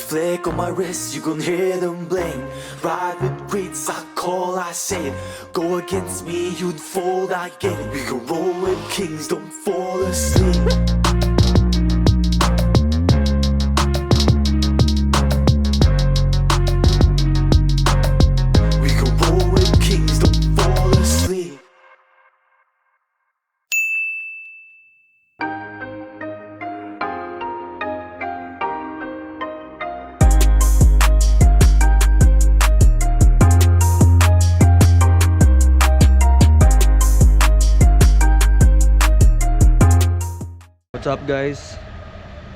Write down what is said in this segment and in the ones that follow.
flick on my wrist, you gon' hear them bling. Ride with beats, I call, I say it. Go against me, you'd fold, I get it. We can roll with kings, don't fall asleep. We can roll with kings, don't fall asleep. What's up, guys?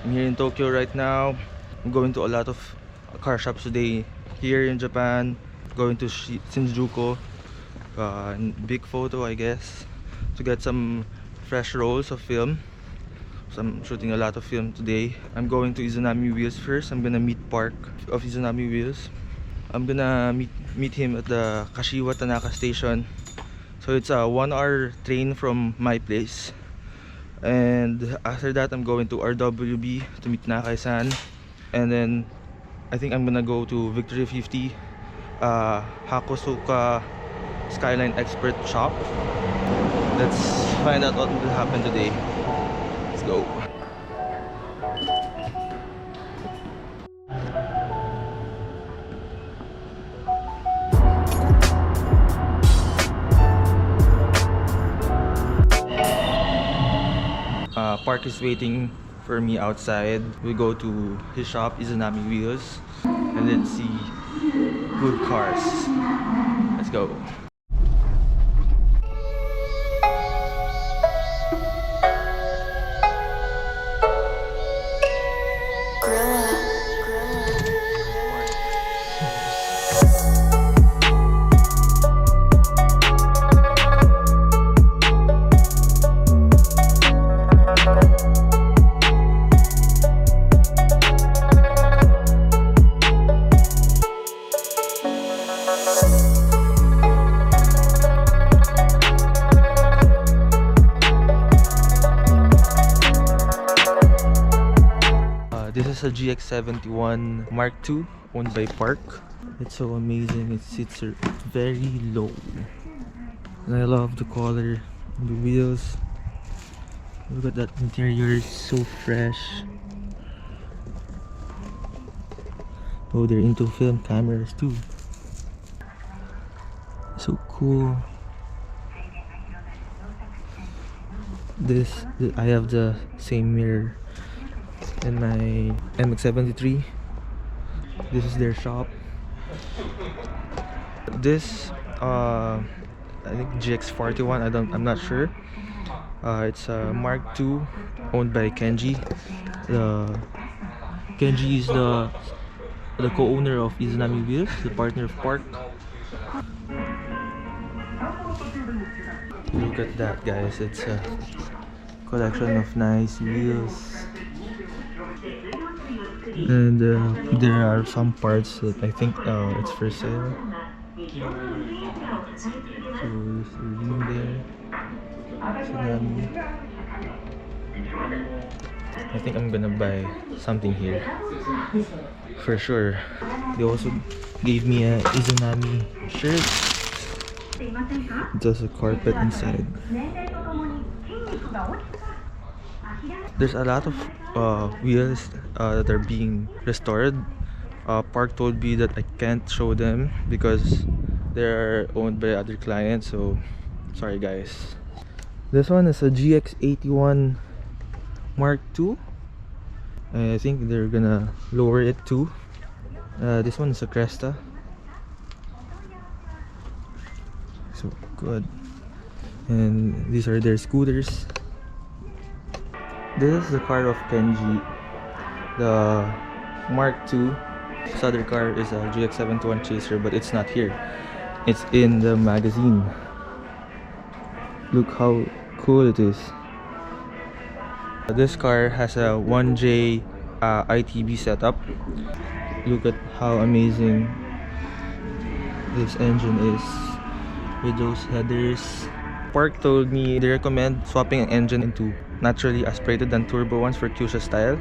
I'm here in Tokyo right now. I'm going to a lot of car shops today here in Japan. Going to Shinjuku, big photo I guess, to get some fresh rolls of film. So I'm shooting a lot of film today. I'm going to Izanami Wheels first. I'm gonna meet Park of Izanami Wheels. I'm gonna meet him at the Kashiwa Tanaka station. So it's a 1-hour train from my place. And after that, I'm going to RWB to meet Nakai-san. And then I think I'm gonna go to Victory 50, Hakosuka Skyline Expert Shop. Let's find out what will happen today. Let's go. Park is waiting for me outside. We go to his shop, Izanami Wheels, and then see good cars. Let's go. This is a GX71 Mark II owned by Park. It's so amazing. It sits very low. And I love the color on the wheels. Look at that interior, it's so fresh. Oh, they're into film cameras too. So cool. I have the same mirror in my MX-73. This is their shop. This I think GX41, I'm not sure. It's a Mark II owned by Kenji. Kenji is the co-owner of Izanami Wheels, the partner of Park. Look at that, guys. It's a collection of nice wheels. And there are some parts that I think it's for sale. So there's a ring there. I think I'm gonna buy something here for sure. They also gave me a Izanami shirt. There's a carpet inside. There's a lot of wheels that are being restored. Park told me that I can't show them because they're owned by other clients, so sorry guys. This one is a GX81 Mark II. I think they're gonna lower it too. This one is a Cresta. So good. And these are their scooters. This is the car of Kenji, the Mark II. This other car is a GX71 Chaser, but it's not here. It's in the magazine. Look how cool it is. This car has a 1J ITB setup. Look at how amazing this engine is with those headers. Park told me they recommend swapping an engine into naturally aspirated than turbo ones for Kyusha style.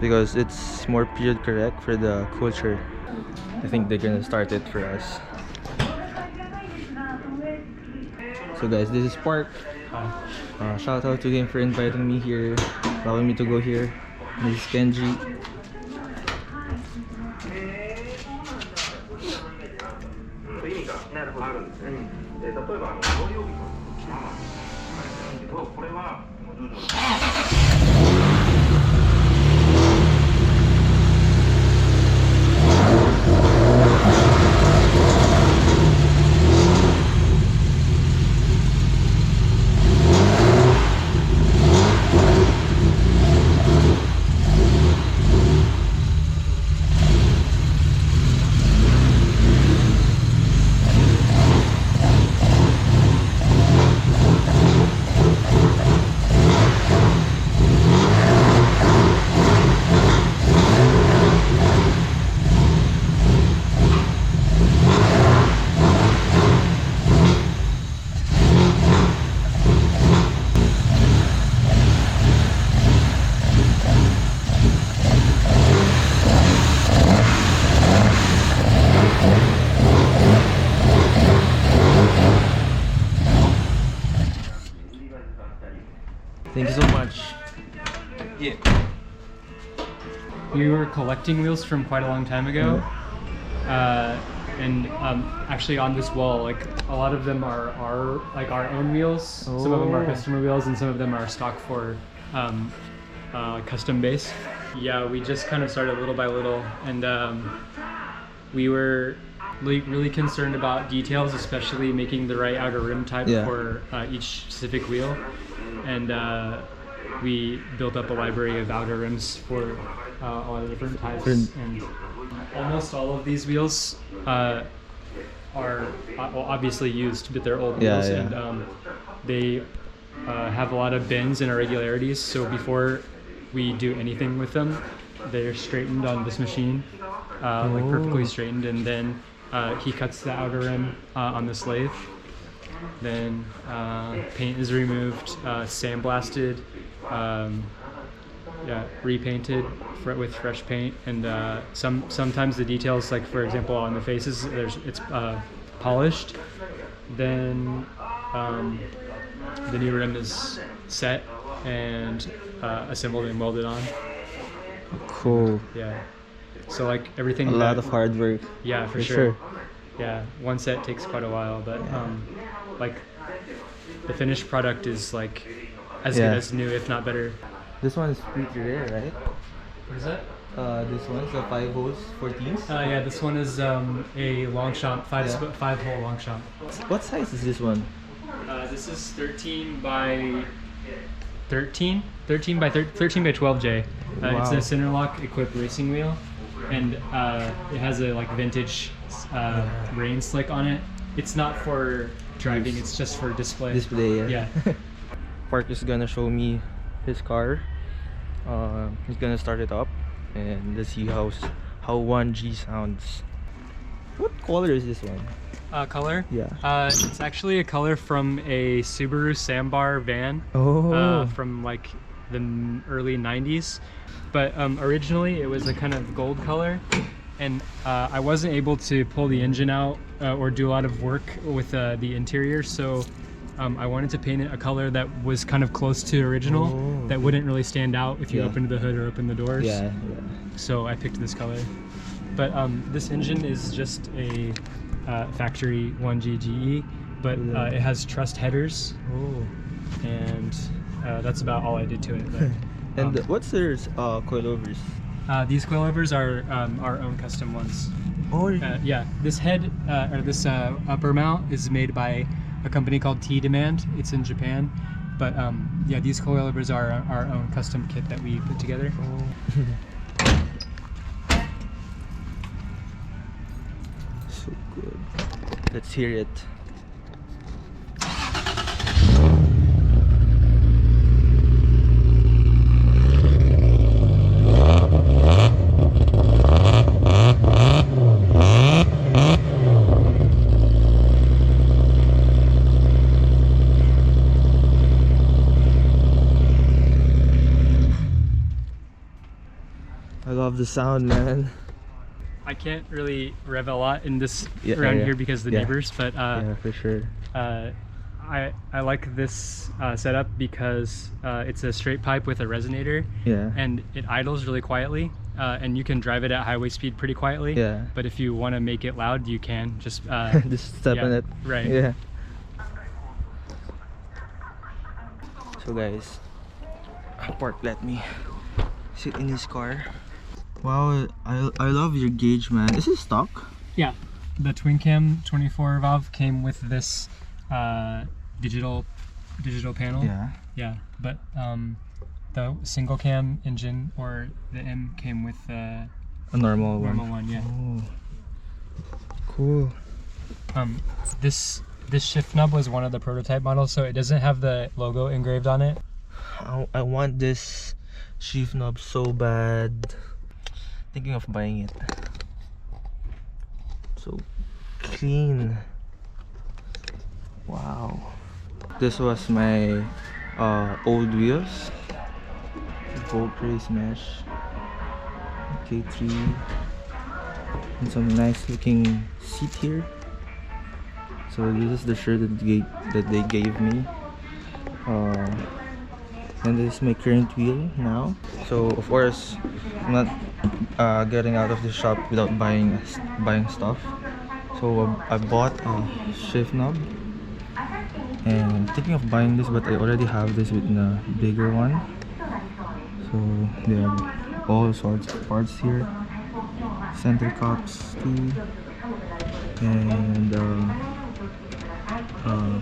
because it's more period correct for the culture. I think they're gonna start it for us. So guys, this is Park. Shout out to him for inviting me here, allowing me to go here. This is Kenji. Thank you so much. Yeah. We were collecting wheels from quite a long time ago, and actually on this wall, like a lot of them are our own wheels. Some of them are customer wheels, and some of them are stock for custom base. Yeah, we just kind of started little by little, and we were really concerned about details, especially making the right outer rim type for each specific wheel. And we built up a library of outer rims for a lot of different types. And almost all of these wheels are obviously used, but they're old wheels, and they have a lot of bends and irregularities. So before we do anything with them, they're straightened on this machine, like perfectly straightened, and then he cuts the outer rim on this lathe. Then paint is removed, sandblasted, repainted with fresh paint, and sometimes the details, like for example on the faces, it's polished. Then the new rim is set and assembled and welded on. Cool. Yeah. So like everything. A lot of hard work. Yeah, for sure. Yeah, one set takes quite a while, but like the finished product is like as good as new, if not better. This one is pretty rare, right? What is that? This one's a 5 holes 14s. Yeah, this one is a long shot, 5-hole long shot. What size is this one? This is 13 by 13 by 12J. Wow. It's a center lock equipped racing wheel, and it has a like vintage rain slick on it. It's not for driving, it's just for display. Yeah. Park is gonna show me his car. He's gonna start it up and let's see how 1G sounds. What color is this one? Color? Yeah. It's actually a color from a Subaru Sambar van from like the early 90s. But originally it was a kind of gold color, and I wasn't able to pull the engine out or do a lot of work with the interior, so I wanted to paint it a color that was kind of close to original, that wouldn't really stand out if you opened the hood or opened the doors. So I picked this color. But this engine is just a factory 1G GE, but it has trussed headers, and that's about all I did to it. But, and what's their coilovers? These coilovers are our own custom ones. Yeah, this head or this upper mount is made by a company called T-Demand. It's in Japan, but yeah, these coilovers are our own custom kit that we put together. So good. Let's hear it. the sound, man. I can't really rev a lot in this Yeah, around yeah. here because of the Yeah. neighbors, but Yeah, for sure. I like this setup because it's a straight pipe with a resonator, Yeah. and it idles really quietly, and you can drive it at highway speed pretty quietly. Yeah. But if you want to make it loud, you can just Just step yeah, on it. right. Yeah. So guys, Park let me sit in his car. Wow, I love your gauge, man. Is it stock? Yeah, the twin cam 24 valve came with this digital panel. Yeah, but the single cam engine or the M came with A normal one. Yeah. Oh, cool. This shift knob was one of the prototype models, so it doesn't have the logo engraved on it. I want this shift knob so bad. Thinking of buying it. So clean. Wow. This was my old wheels. Volt race mesh. K3. And some nice looking seat here. So this is the shirt that they gave me. And this is my current wheel now. So of course I'm not getting out of the shop without buying stuff. So I bought a shift knob, and I'm thinking of buying this, but I already have this with a bigger one. So they have all sorts of parts here, center cups too, and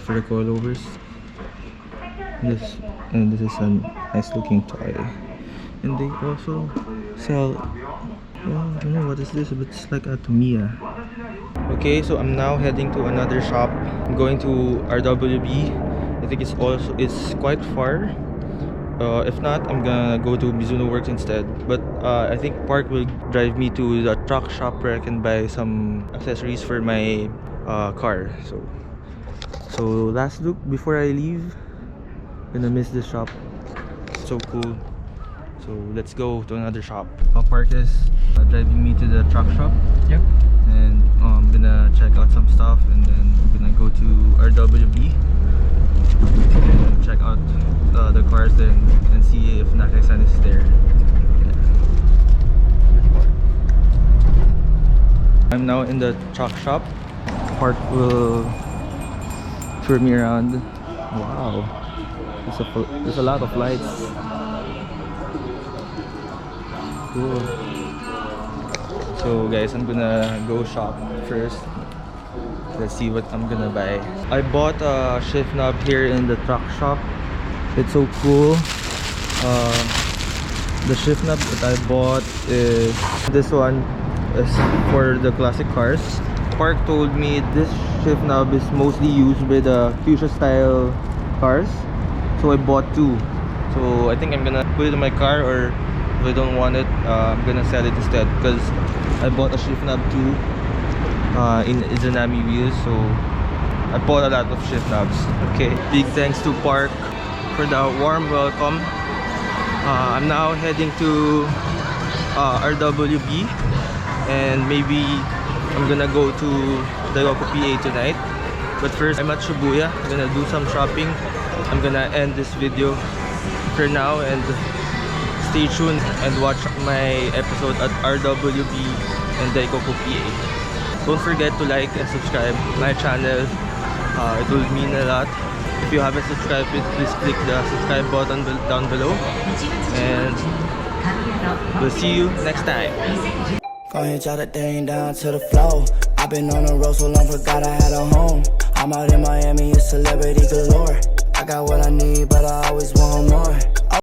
for the coilovers. This is a nice looking toy, and they also sell, well, I don't know what is this, but it's like a Tamiya. Okay, so I'm now heading to another shop. I'm going to RWB. I think it's quite far. If not, I'm gonna go to Mizuno Works instead. But I think Park will drive me to the truck shop where I can buy some accessories for my car. So last look before I leave. Gonna miss this shop. So cool. So let's go to another shop. Park is driving me to the truck shop. Yep. And I'm gonna check out some stuff, and then I'm gonna go to RWB and check out the cars there and see if Nakaisan is there. I'm now in the truck shop. Park will tour me around. Wow. There's a lot of lights. Cool. So guys, I'm gonna go shop first. Let's see what I'm gonna buy. I bought a shift knob here in the truck shop. It's so cool. The shift knob that I bought is this one. Is for the classic cars. Park told me this shift knob is mostly used with the Kyusha style cars. So I bought two. So I think I'm gonna put it in my car, or if I don't want it, I'm gonna sell it instead, because I bought a shift knob too in Izanami wheels. So I bought a lot of shift knobs. Okay, big thanks to Park for the warm welcome. I'm now heading to RWB, and maybe I'm gonna go to Dagoku PA tonight. But first, I'm at Shibuya. I'm gonna do some shopping. I'm gonna end this video for now, and stay tuned and watch my episode at RWB and Daikoku PA. Don't forget to like and subscribe my channel. It will mean a lot. If you haven't subscribed, please click the subscribe button down below, and we'll see you next time. Go ahead, jot that thing down to the floor. I've been on the road so long, forgot I had a home. I'm out in Miami, it's celebrity galore. I got what I need, but I always want more.